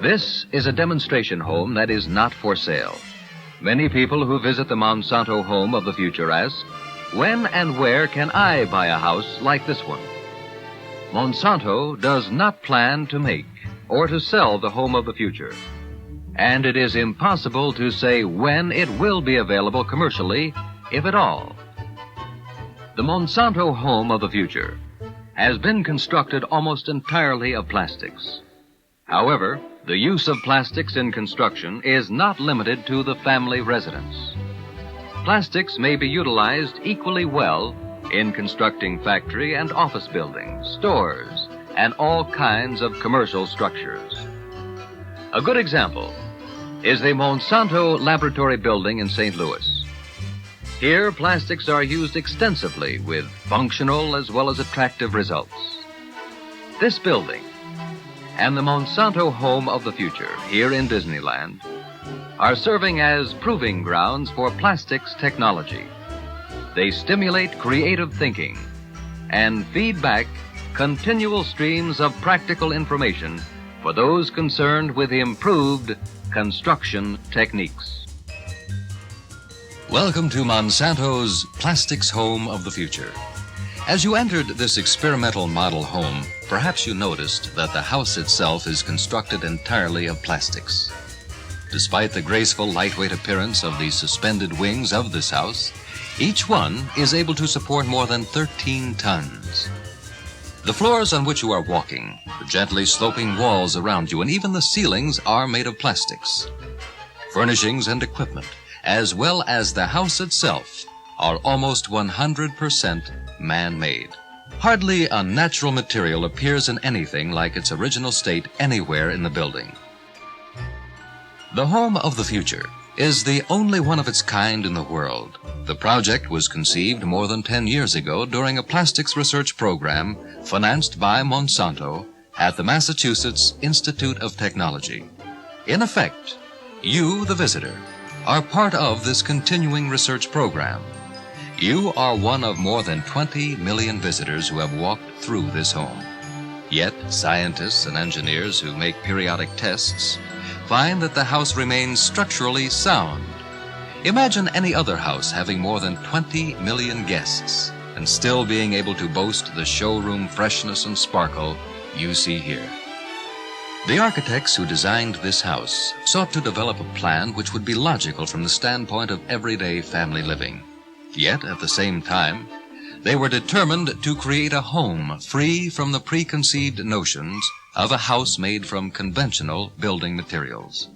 This is a demonstration home that is not for sale. Many people who visit the Monsanto home of the future ask, when and where can I buy a house like this one? Monsanto does not plan to make or to sell the home of the future. And it is impossible to say when it will be available commercially, if at all. The Monsanto home of the future has been constructed almost entirely of plastics. However, the use of plastics in construction is not limited to the family residence. Plastics may be utilized equally well in constructing factory and office buildings, stores, and all kinds of commercial structures. A good example is the Monsanto Laboratory building in St. Louis. Here, plastics are used extensively with functional as well as attractive results. This building and the Monsanto home of the future here in Disneyland are serving as proving grounds for plastics technology. They stimulate creative thinking and feed back continual streams of practical information for those concerned with improved construction techniques. Welcome to Monsanto's Plastics Home of the Future. As you entered this experimental model home, perhaps you noticed that the house itself is constructed entirely of plastics. Despite the graceful, lightweight appearance of the suspended wings of this house, each one is able to support more than 13 tons. The floors on which you are walking, the gently sloping walls around you, and even the ceilings are made of plastics. Furnishings and equipment, as well as the house itself, are almost 100% man-made. Hardly a natural material appears in anything like its original state anywhere in the building. The home of the future is the only one of its kind in the world. The project was conceived more than 10 years ago during a plastics research program financed by Monsanto at the Massachusetts Institute of Technology. In effect, you, the visitor, are part of this continuing research program. You are one of more than 20 million visitors who have walked through this home. Yet, scientists and engineers who make periodic tests find that the house remains structurally sound. Imagine any other house having more than 20 million guests and still being able to boast the showroom freshness and sparkle you see here. The architects who designed this house sought to develop a plan which would be logical from the standpoint of everyday family living. Yet, at the same time, they were determined to create a home free from the preconceived notions of a house made from conventional building materials.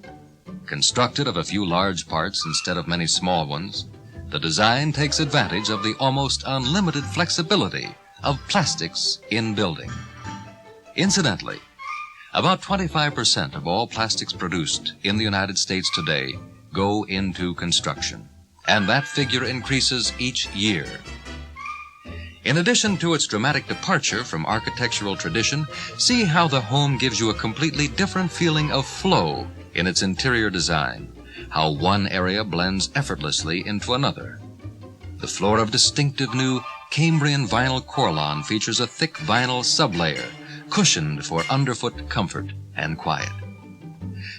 Constructed of a few large parts instead of many small ones, the design takes advantage of the almost unlimited flexibility of plastics in building. Incidentally, about 25% of all plastics produced in the United States today go into construction, and that figure increases each year. In addition to its dramatic departure from architectural tradition, see how the home gives you a completely different feeling of flow in its interior design, how one area blends effortlessly into another. The floor of distinctive new Cambrian vinyl Corlon features a thick vinyl sublayer, cushioned for underfoot comfort and quiet.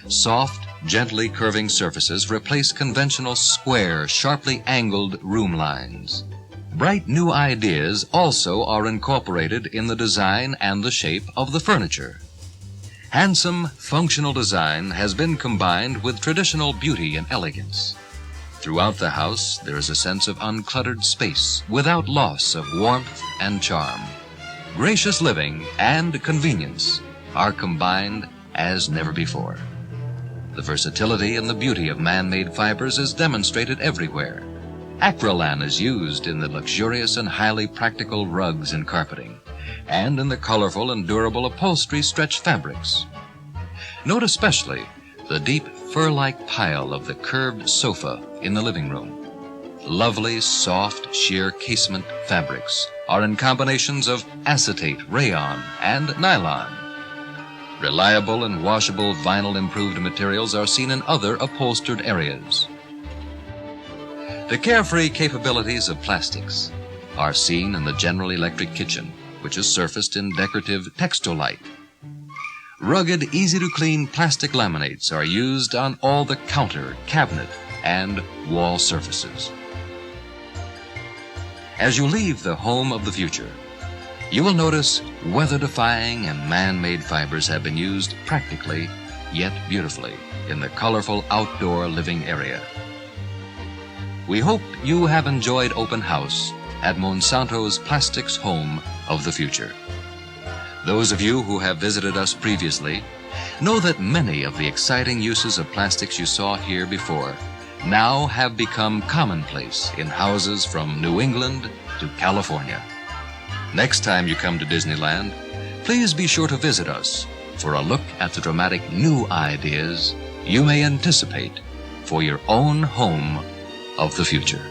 Soft, gently curving surfaces replace conventional square, sharply angled room lines. Bright new ideas also are incorporated in the design and the shape of the furniture. Handsome, functional design has been combined with traditional beauty and elegance. Throughout the house, there is a sense of uncluttered space without loss of warmth and charm. Gracious living and convenience are combined as never before. The versatility and the beauty of man-made fibers is demonstrated everywhere. Acrylan is used in the luxurious and highly practical rugs and carpeting, and in the colorful and durable upholstery stretch fabrics. Note especially the deep fur-like pile of the curved sofa in the living room. Lovely, soft, sheer casement fabrics are in combinations of acetate, rayon, and nylon. Reliable and washable vinyl-improved materials are seen in other upholstered areas. The carefree capabilities of plastics are seen in the General Electric kitchen, which is surfaced in decorative Textolite. Rugged, easy-to-clean plastic laminates are used on all the counter, cabinet, and wall surfaces. As you leave the home of the future, you will notice weather-defying and man-made fibers have been used practically, yet beautifully, in the colorful outdoor living area. We hope you have enjoyed Open House at Monsanto's Plastics Home of the Future. Those of you who have visited us previously know that many of the exciting uses of plastics you saw here before now have become commonplace in houses from New England to California. Next time you come to Disneyland, please be sure to visit us for a look at the dramatic new ideas you may anticipate for your own home of the future.